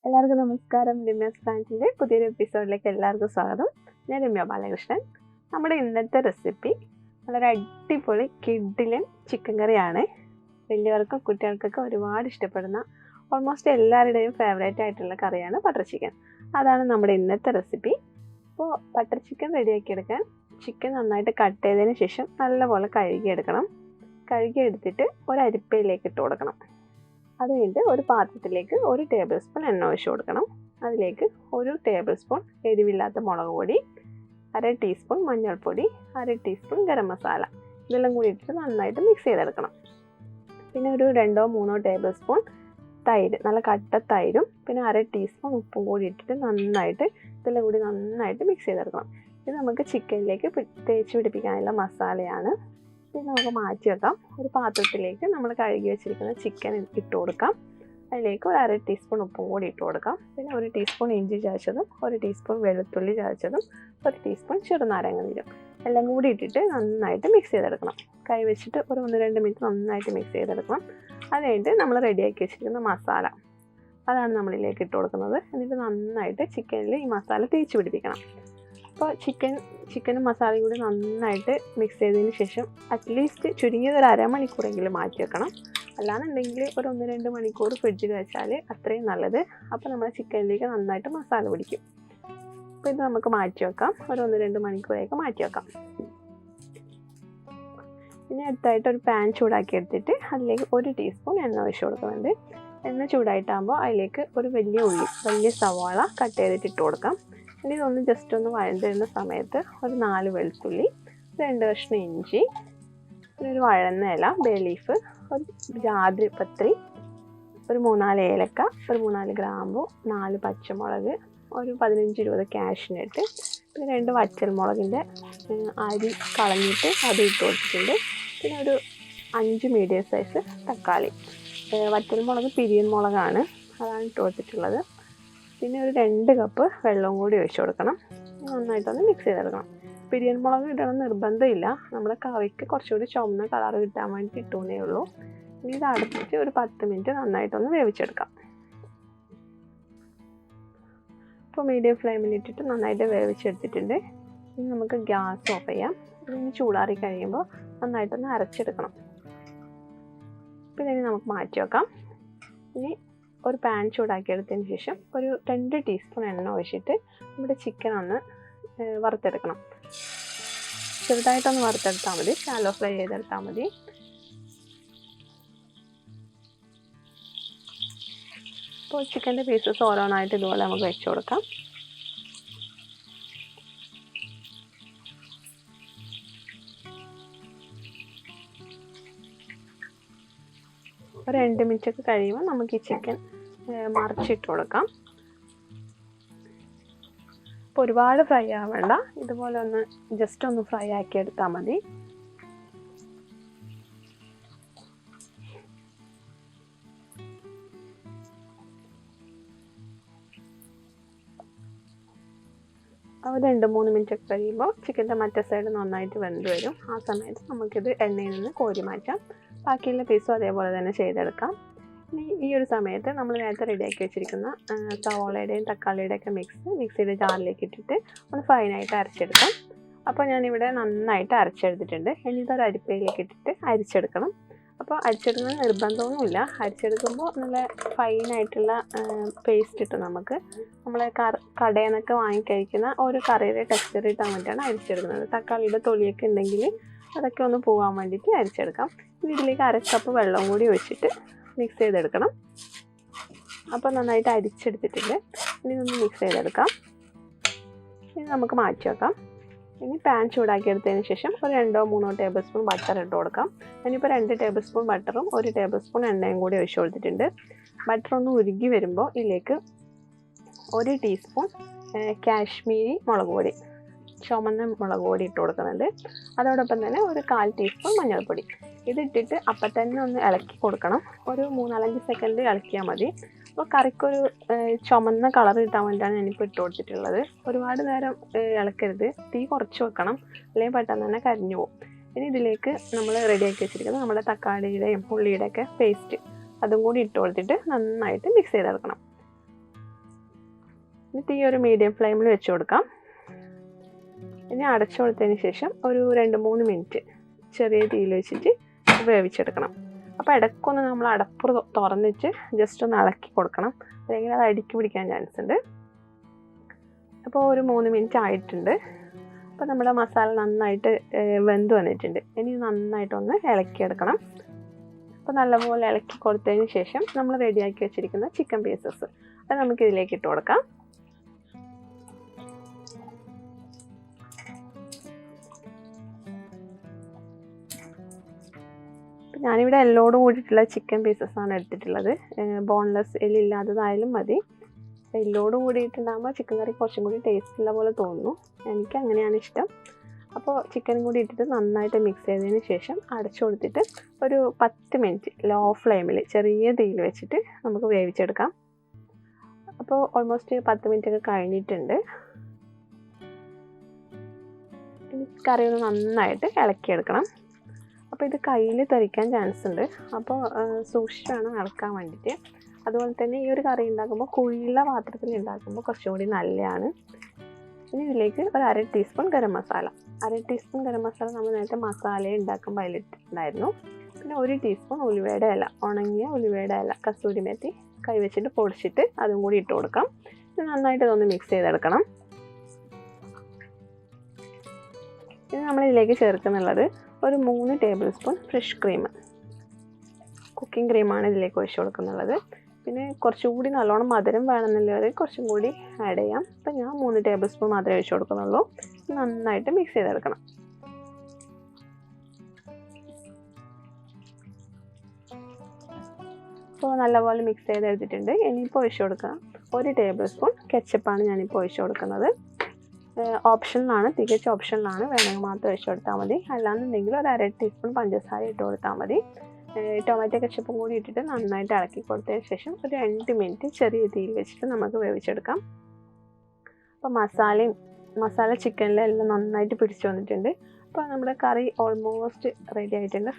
എല്ലാവർക്കും നമസ്കാരം. രമ്യാസ് പ്ലാന്റിൻ്റെ പുതിയൊരു എപ്പിസോഡിലേക്ക് എല്ലാവർക്കും സ്വാഗതം. ഞാൻ രമ്യ ബാലകൃഷ്ണൻ. നമ്മുടെ ഇന്നത്തെ റെസിപ്പി വളരെ അടിപൊളി കിഡിലൻ ചിക്കൻ കറിയാണ്. വലിയവർക്കും കുട്ടികൾക്കൊക്കെ ഒരുപാട് ഇഷ്ടപ്പെടുന്ന ഓൾമോസ്റ്റ് എല്ലാവരുടെയും ഫേവറേറ്റ് ആയിട്ടുള്ള കറിയാണ് ബട്ടർ ചിക്കൻ. അതാണ് നമ്മുടെ ഇന്നത്തെ റെസിപ്പി. അപ്പോൾ ബട്ടർ ചിക്കൻ റെഡിയാക്കിയെടുക്കാൻ ചിക്കൻ നന്നായിട്ട് കട്ട് ചെയ്തതിന് ശേഷം നല്ലപോലെ കഴുകിയെടുക്കണം. കഴുകിയെടുത്തിട്ട് ഒരു അരിപ്പയിലേക്ക് ഇട്ട് കൊടുക്കണം. അത് കഴിഞ്ഞിട്ട് ഒരു പാത്രത്തിലേക്ക് 1 ടേബിൾ സ്പൂൺ എണ്ണ ഒഴിച്ച് കൊടുക്കണം. അതിലേക്ക് 1 ടേബിൾ സ്പൂൺ എരിവില്ലാത്ത മുളക് പൊടി, 1/2 ടീസ്പൂൺ മഞ്ഞൾപ്പൊടി, 1/2 ടീസ്പൂൺ ഗരം മസാല, ഇതെല്ലാം കൂടി ഇട്ടിട്ട് നന്നായിട്ട് മിക്സ് ചെയ്തെടുക്കണം. പിന്നെ ഒരു 2-3 ടേബിൾ സ്പൂൺ തൈര്, നല്ല കട്ട തൈരും, പിന്നെ 1/2 ടീസ്പൂൺ ഉപ്പും കൂടി ഇട്ടിട്ട് നന്നായിട്ട് ഇതെല്ലാം കൂടി നന്നായിട്ട് മിക്സ് ചെയ്തെടുക്കണം. ഇത് നമുക്ക് ചിക്കനിലേക്ക് തേച്ച് പിടിപ്പിക്കാനുള്ള മസാലയാണ്. ഇത് നമുക്ക് മാറ്റി വെക്കാം. ഒരു പാത്രത്തിലേക്ക് നമ്മൾ കഴുകി വെച്ചിരിക്കുന്ന ചിക്കൻ ഇട്ട് കൊടുക്കാം. അതിലേക്ക് ഒരു 1/2 ടീസ്പൂൺ ഉപ്പും കൂടി ഇട്ട് കൊടുക്കാം. പിന്നെ 1 ടീസ്പൂൺ ഇഞ്ചി ചതച്ചതും, 1 ടീസ്പൂൺ വെളുത്തുള്ളി ചതച്ചതും, 1 ടീസ്പൂൺ ചെറുനാരങ്ങ നീരും എല്ലാം കൂടി ഇട്ടിട്ട് നന്നായിട്ട് മിക്സ് ചെയ്തെടുക്കണം. കൈ വെച്ചിട്ട് ഒരു 1-2 മിനിറ്റ് നന്നായിട്ട് മിക്സ് ചെയ്തെടുക്കണം. അത് കഴിഞ്ഞിട്ട് നമ്മൾ റെഡിയാക്കി വെച്ചിരിക്കുന്ന മസാല അതാണ് നമ്മളിലേക്ക് ഇട്ട് കൊടുക്കുന്നത്. എന്നിട്ട് നന്നായിട്ട് ചിക്കനിൽ ഈ മസാല തേച്ച് പിടിപ്പിക്കണം. അപ്പോൾ ചിക്കനും മസാലയും കൂടി നന്നായിട്ട് മിക്സ് ചെയ്തതിന് ശേഷം അറ്റ്ലീസ്റ്റ് ചുരുങ്ങിയത് ഒരു അരമണിക്കൂറെങ്കിലും മാറ്റി വെക്കണം. അല്ലാന്നുണ്ടെങ്കിൽ ഒരു 1-2 മണിക്കൂർ ഫ്രിഡ്ജിൽ വെച്ചാൽ അത്രയും നല്ലത്. അപ്പോൾ നമ്മുടെ ചിക്കനിലേക്ക് നന്നായിട്ട് മസാല പിടിക്കും. അപ്പോൾ ഇത് നമുക്ക് മാറ്റി വെക്കാം. ഒരു 1-2 മണിക്കൂറേക്ക് മാറ്റി വെക്കാം. പിന്നെ അടുത്തായിട്ട് ഒരു പാൻ ചൂടാക്കി എടുത്തിട്ട് അതിലേക്ക് 1 ടീസ്പൂൺ എണ്ണ ഒഴിച്ച് കൊടുക്കുന്നുണ്ട്. എണ്ണ ചൂടായിട്ടാകുമ്പോൾ അതിലേക്ക് ഒരു വലിയ സവാള കട്ട് ചെയ്തിട്ട് ഇട്ട് കൊടുക്കാം. ഇനി ഇതൊന്ന് ജസ്റ്റ് ഒന്ന് വഴണ്ടിരുന്ന സമയത്ത് ഒരു 4 വെളുത്തുള്ളി, 2 കഷ്ണം ഇഞ്ചി, പിന്നെ ഒരു വഴന്ന ഇല, ബേ ലീഫ്, ഒരു ജാതിപത്രി, ഒരു 3-4 ഏലക്ക, ഒരു 3-4 ഗ്രാമ്പു, 4 പച്ചമുളക്, ഒരു 15-20 കാഷ്നട്ട്, പിന്നെ 2 വറ്റൽമുളകിൻ്റെ അരി കളഞ്ഞിട്ട് അത് ഇട്ട് കൊടുത്തിട്ടുണ്ട്. പിന്നെ ഒരു 5 മീഡിയം സൈസ് തക്കാളി. വറ്റൽമുളക് പിരിയൻ മുളകാണ്, അതാണ് ഇട്ട് കൊടുത്തിട്ടുള്ളത്. പിന്നെ ഒരു 2 കപ്പ് വെള്ളവും കൂടി ഒഴിച്ച് കൊടുക്കണം. നന്നായിട്ടൊന്ന് മിക്സ് ചെയ്തെടുക്കണം. പിരിയൻ മുളക് ഇടണം നിർബന്ധമില്ല. നമ്മുടെ കറിക്ക് കുറച്ചുകൂടി ചുവന്ന കളർ കിട്ടാൻ വേണ്ടി ഇട്ടുന്നേ ഉള്ളൂ. ഇനി ഇത് അടച്ചിട്ട് ഒരു 10 മിനിറ്റ് നന്നായിട്ടൊന്ന് വേവിച്ചെടുക്കാം. ഇപ്പോൾ മീഡിയം ഫ്ലെയിമിൽ ഇട്ടിട്ട് നന്നായിട്ട് വേവിച്ചെടുത്തിട്ടുണ്ട്. ഇനി നമുക്ക് ഗ്യാസ് ഓഫ് ചെയ്യാം. ഇതിന് ചൂടാറി കഴിയുമ്പോൾ നന്നായിട്ടൊന്ന് അരച്ചെടുക്കണം. പിന്നെ ഇനി നമുക്ക് മാറ്റി വെക്കാം. ഇനി ഒരു പാൻ ചൂടാക്കിയെടുത്തതിന് ശേഷം ഒരു 2 ടീസ്പൂൺ എണ്ണ ഒഴിച്ചിട്ട് നമ്മുടെ ചിക്കൻ ഒന്ന് വറുത്തെടുക്കണം. ചെറുതായിട്ടൊന്ന് വറുത്തെടുത്താൽ മതി, ഷാലോ ഫ്രൈ ചെയ്തെടുത്താൽ മതി. അപ്പോൾ ചിക്കൻ്റെ പീസസ് ഓരോന്നായിട്ട് ഇതുപോലെ നമുക്ക് വെച്ച് കൊടുക്കാം. ഒരു 2 മിനിറ്റ് ഒക്കെ കഴിയുമ്പോൾ നമുക്ക് ഈ ചിക്കൻ മറിച്ചിട്ട് കൊടുക്കാം. അപ്പോൾ ഒരുപാട് ഫ്രൈ ആവേണ്ട, ഇതുപോലെ ഒന്ന് ജസ്റ്റ് ഒന്ന് ഫ്രൈ ആക്കി എടുത്താൽ മതി. ഒരു 2-3 മിനിറ്റ് ഒക്കെ കഴിയുമ്പോൾ ചിക്കൻ്റെ മറ്റേ സൈഡ് നന്നായിട്ട് വെന്ത് വരും. ആ സമയത്ത് നമുക്കിത് എണ്ണയിൽ നിന്ന് കോരി മാറ്റാം. ബാക്കിയുള്ള പീസും അതേപോലെ തന്നെ ചെയ്തെടുക്കാം. ഇനി ഈ ഒരു സമയത്ത് നമ്മൾ നേരത്തെ റെഡിയാക്കി വെച്ചിരിക്കുന്ന സവോളയുടെയും തക്കാളിയുടെയൊക്കെ മിക്സിയുടെ ജാറിലേക്ക് ഇട്ടിട്ട് ഒന്ന് ഫൈനായിട്ട് അരച്ചെടുക്കാം. അപ്പോൾ ഞാനിവിടെ നന്നായിട്ട് അരച്ചെടുത്തിട്ടുണ്ട്. ഇനി ഇതൊരു അരിപ്പയിലേക്ക് ഇട്ടിട്ട് അരിച്ചെടുക്കണം. അപ്പോൾ അരിച്ചെടുക്കുന്നത് നിർബന്ധമൊന്നുമില്ല. അരിച്ചെടുക്കുമ്പോൾ നല്ല ഫൈനായിട്ടുള്ള പേസ്റ്റ് ഇട്ട് നമുക്ക് നമ്മൾ കടയിൽ നിന്നൊക്കെ വാങ്ങിക്കഴിക്കുന്ന ഒരു കറിയുടെ ടെക്സ്ചർ കിട്ടാൻ വേണ്ടിയിട്ടാണ് അരിച്ചെടുക്കുന്നത്. തക്കാളിയുടെ തൊലിയൊക്കെ ഉണ്ടെങ്കിൽ അതൊക്കെ ഒന്ന് പോകാൻ വേണ്ടിയിട്ട് അരിച്ചെടുക്കാം. ഇതിലേക്ക് 1/2 കപ്പ് വെള്ളവും കൂടി ഒഴിച്ചിട്ട് മിക്സ് ചെയ്തെടുക്കണം. അപ്പോൾ നന്നായിട്ട് അരിച്ചെടുത്തിട്ടുണ്ട്. ഇനി ഒന്ന് മിക്സ് ചെയ്തെടുക്കാം. ഇനി നമുക്ക് മാറ്റി വെക്കാം. ഇനി പാൻ ചൂടാക്കിയെടുത്തതിന് ശേഷം ഒരു 2-3 ടേബിൾ സ്പൂൺ ബട്ടർ ഇട്ട് കൊടുക്കാം. ഞാനിപ്പോൾ 2 ടേബിൾ സ്പൂൺ ബട്ടറും 1 ടേബിൾ സ്പൂൺ എണ്ണയും കൂടി ഒഴിച്ച് കൊടുത്തിട്ടുണ്ട്. ബട്ടർ ഒന്ന് ഉരുകി വരുമ്പോൾ ഇതിലേക്ക് 1 ടീസ്പൂൺ കാശ്മീരി മുളക് പൊടി, ചുമന്ന മുളക് പൊടി ഇട്ട് കൊടുക്കുന്നുണ്ട്. അതോടൊപ്പം തന്നെ ഒരു 1/4 ടീസ്പൂൺ മഞ്ഞൾപ്പൊടി. ഇതിട്ടിട്ട് അപ്പം തന്നെ ഒന്ന് ഇളക്കി കൊടുക്കണം. ഒരു 3-4 സെക്കൻഡ് ഇളക്കിയാൽ മതി. അപ്പോൾ കറിക്കൊരു ചുമന്ന കളർ കിട്ടാൻ വേണ്ടിയിട്ടാണ് ഞാനിപ്പോൾ ഇട്ട് കൊടുത്തിട്ടുള്ളത്. ഒരുപാട് നേരം ഇളക്കരുത്, തീ കുറച്ച് വെക്കണം, അല്ലെങ്കിൽ പെട്ടെന്ന് തന്നെ കരിഞ്ഞു പോകും. ഇനി ഇതിലേക്ക് നമ്മൾ റെഡിയാക്കി വെച്ചിരിക്കുന്നത് നമ്മുടെ തക്കാളിയുടെയും ഉള്ളിയുടെയൊക്കെ പേസ്റ്റ് അതും കൂടി ഇട്ട് കൊടുത്തിട്ട് നന്നായിട്ട് മിക്സ് ചെയ്തെടുക്കണം. എന്നിട്ട് ഈ ഒരു മീഡിയം ഫ്ലെയിമിൽ വെച്ച് കൊടുക്കാം. ഇനി അടച്ചു കൊടുത്തതിന് ശേഷം ഒരു 2-3 മിനിറ്റ് ചെറിയ തീയിൽ വെച്ചിട്ട് വേവിച്ചെടുക്കണം. അപ്പോൾ ഇടയ്ക്കൊന്ന് നമ്മൾ അടപ്പ് തുറന്നിട്ട് ജസ്റ്റ് ഒന്ന് ഇളക്കി കൊടുക്കണം, അല്ലെങ്കിൽ അത് അടുക്കി പിടിക്കാൻ ചാൻസ് ഉണ്ട്. അപ്പോൾ ഒരു 3 മിനിറ്റ് ആയിട്ടുണ്ട്. അപ്പോൾ നമ്മുടെ മസാല നന്നായിട്ട് വെന്ത് വന്നിട്ടുണ്ട്. ഇനി നന്നായിട്ടൊന്ന് ഇളക്കിയെടുക്കണം. അപ്പോൾ നല്ലപോലെ ഇളക്കി കൊടുത്തതിന് ശേഷം നമ്മൾ റെഡിയാക്കി വെച്ചിരിക്കുന്ന ചിക്കൻ പീസസ് അത് നമുക്കിതിലേക്ക് ഇട്ട് കൊടുക്കാം. ഞാനിവിടെ എല്ലോടും കൂടിയിട്ടുള്ള ചിക്കൻ പീസസാണ് എടുത്തിട്ടുള്ളത്. ബോൺലെസ് എല്ലില്ലാത്തതായാലും മതി. എല്ലോട് കൂടിയിട്ടുണ്ടാകുമ്പോൾ ചിക്കൻ കറി കുറച്ചും കൂടി ടേസ്റ്റ് ഉള്ള പോലെ തോന്നുന്നു. എനിക്ക് അങ്ങനെയാണ് ഇഷ്ടം. അപ്പോൾ ചിക്കനും കൂടി ഇട്ടിട്ട് നന്നായിട്ട് മിക്സ് ചെയ്തതിന് ശേഷം അടച്ചു കൊടുത്തിട്ട് ഒരു 10 മിനിറ്റ് ലോ ഫ്ലെയിമിൽ ചെറിയ തീയിൽ വെച്ചിട്ട് നമുക്ക് വേവിച്ചെടുക്കാം. അപ്പോൾ ഓൾമോസ്റ്റ് 10 മിനിറ്റ് ഒക്കെ കഴിഞ്ഞിട്ടുണ്ട്. കറി ഒന്ന് നന്നായിട്ട് ഇളക്കിയെടുക്കണം. അപ്പോൾ ഇത് കയ്യിൽ തെറിക്കാൻ ചാൻസ് ഉണ്ട്. അപ്പോൾ സൂക്ഷിച്ച് വേണം ഇളക്കാൻ വേണ്ടിയിട്ട്. അതുപോലെ തന്നെ ഈ ഒരു കറി ഉണ്ടാക്കുമ്പോൾ കുഴിയുള്ള പാത്രത്തിൽ ഉണ്ടാക്കുമ്പോൾ കുറച്ചും കൂടി നല്ലതാണ്. ഇനി ഇതിലേക്ക് ഒരു 1/2 ടീസ്പൂൺ ഗരം മസാല. 1/2 ടീസ്പൂൺ ഗരം മസാല നമ്മൾ നേരത്തെ മസാല ഉണ്ടാക്കുമ്പോൾ അതിലിട്ടിട്ടുണ്ടായിരുന്നു. പിന്നെ 1 ടീസ്പൂൺ ഉലുവയുടെ ഇല, ഉണങ്ങിയ ഉലുവയുടെ ഇല, കസൂരി മെത്തി കൈവച്ചിട്ട് പൊടിച്ചിട്ട് അതും കൂടി ഇട്ട് കൊടുക്കാം. ഇത് നന്നായിട്ട് ഇതൊന്ന് മിക്സ് ചെയ്തെടുക്കണം. ഇനി നമ്മളിതിലേക്ക് ചേർക്കുന്നുള്ളത് ഒരു 3 table spoon fresh cream, cooking ക്രീമാണ് ഇതിലേക്ക് ഒഴിച്ച് കൊടുക്കുന്നുള്ളത്. പിന്നെ കുറച്ചുകൂടി നല്ലോണം മധുരം വേണമെന്നുള്ളവർ കുറച്ചും കൂടി ആഡ് ചെയ്യാം. അപ്പം ഞാൻ 3 ടേബിൾ സ്പൂൺ മാത്രമേ ഒഴിച്ച് കൊടുക്കുന്നുള്ളൂ. നന്നായിട്ട് മിക്സ് ചെയ്തെടുക്കണം. അപ്പോൾ നല്ലപോലെ മിക്സ് ചെയ്തെടുത്തിട്ടുണ്ട്. ഇനിയിപ്പോൾ ഒഴിച്ച് കൊടുക്കാം 1 ടേബിൾ സ്പൂൺ കെച്ചപ്പാണ് ഞാനിപ്പോൾ ഒഴിച്ച് കൊടുക്കുന്നത്. ഓപ്ഷനിലാണ്, തികച്ച ഓപ്ഷനിലാണ്. വേണമെങ്കിൽ മാത്രം ഒഴിച്ച് കൊടുത്താൽ മതി. അല്ലാന്നുണ്ടെങ്കിൽ ഒരു 1/2 ടീസ്പൂൺ പഞ്ചസാര ഇട്ട് കൊടുത്താൽ മതി. ടൊമാറ്റോ കെച്ചപ്പും കൂടി ഇട്ടിട്ട് നന്നായിട്ട് ഇളക്കി കൊടുത്തതിന് ശേഷം ഒരു 2 മിനിറ്റ് ചെറിയ തീയിൽ വെച്ചിട്ട് നമുക്ക് വേവിച്ചെടുക്കാം. അപ്പോൾ മസാല ചിക്കനിലെല്ലാം നന്നായിട്ട് പിടിച്ചു വന്നിട്ടുണ്ട്. അപ്പോൾ നമ്മുടെ കറി ഓൾമോസ്റ്റ് റെഡി ആയിട്ടുണ്ട്.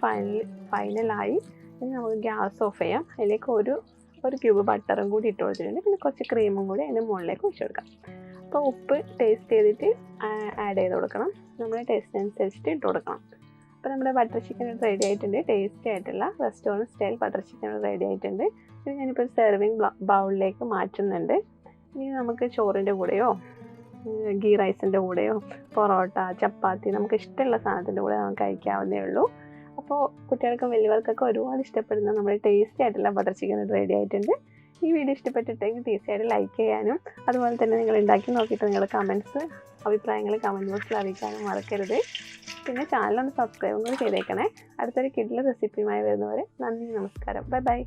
ഫൈനലായി. ഇനി നമുക്ക് ഗ്യാസ് ഓഫ് ചെയ്യാം. അതിലേക്ക് ഒരു ക്യൂബ് ബട്ടറും കൂടി ഇട്ട് കൊടുത്തിട്ടുണ്ട്. പിന്നെ കുറച്ച് ക്രീമും കൂടി അതിൻ്റെ മുകളിലേക്ക് ഒഴിച്ച് കൊടുക്കാം. അപ്പോൾ ഉപ്പ് ടേസ്റ്റ് ചെയ്തിട്ട് ആഡ് ചെയ്ത് കൊടുക്കണം. നമ്മുടെ ടേസ്റ്റിനനുസരിച്ചിട്ട് ഇട്ട് കൊടുക്കണം. അപ്പോൾ നമ്മുടെ ബട്ടർ ചിക്കൻ റെഡി ആയിട്ടുണ്ട്. ടേസ്റ്റി ആയിട്ടുള്ള restaurant style butter chicken ready ആയിട്ടുണ്ട്. ഇത് ഞാനിപ്പോൾ ഒരു സെർവിങ് ബൗളിലേക്ക് മാറ്റുന്നുണ്ട്. ഇനി നമുക്ക് ചോറിൻ്റെ കൂടെയോ ഗീ റൈസിൻ്റെ കൂടെയോ പൊറോട്ട, ചപ്പാത്തി, നമുക്ക് ഇഷ്ടമുള്ള സാധനത്തിൻ്റെ കൂടെ നമുക്ക് കഴിക്കാവുന്നേ ഉള്ളൂ. അപ്പോൾ കുട്ടികൾക്കും വലിയവർക്കൊക്കെ ഒരുപാട് ഇഷ്ടപ്പെടുന്ന നമ്മുടെ ടേസ്റ്റി ആയിട്ടുള്ള ബട്ടർ ചിക്കൻ റെഡി ആയിട്ടുണ്ട്. ഈ വീഡിയോ ഇഷ്ടപ്പെട്ടിട്ടെങ്കിൽ തീർച്ചയായിട്ടും ലൈക്ക് ചെയ്യാനും അതുപോലെ തന്നെ നിങ്ങൾ ഉണ്ടാക്കി നോക്കിയിട്ട് നിങ്ങളുടെ കമൻറ്റ്സ്, അഭിപ്രായങ്ങൾ കമൻറ്റ് ബോക്സിൽ അറിയിക്കാനും മറക്കരുത്. പിന്നെ ചാനലൊന്ന് സബ്സ്ക്രൈബും കൂടി ചെയ്തേക്കണേ. അടുത്തൊരു കിഡിലെ റെസിപ്പിയുമായി വരുന്നവരെ നന്ദി, നമസ്കാരം, ബൈ ബൈ.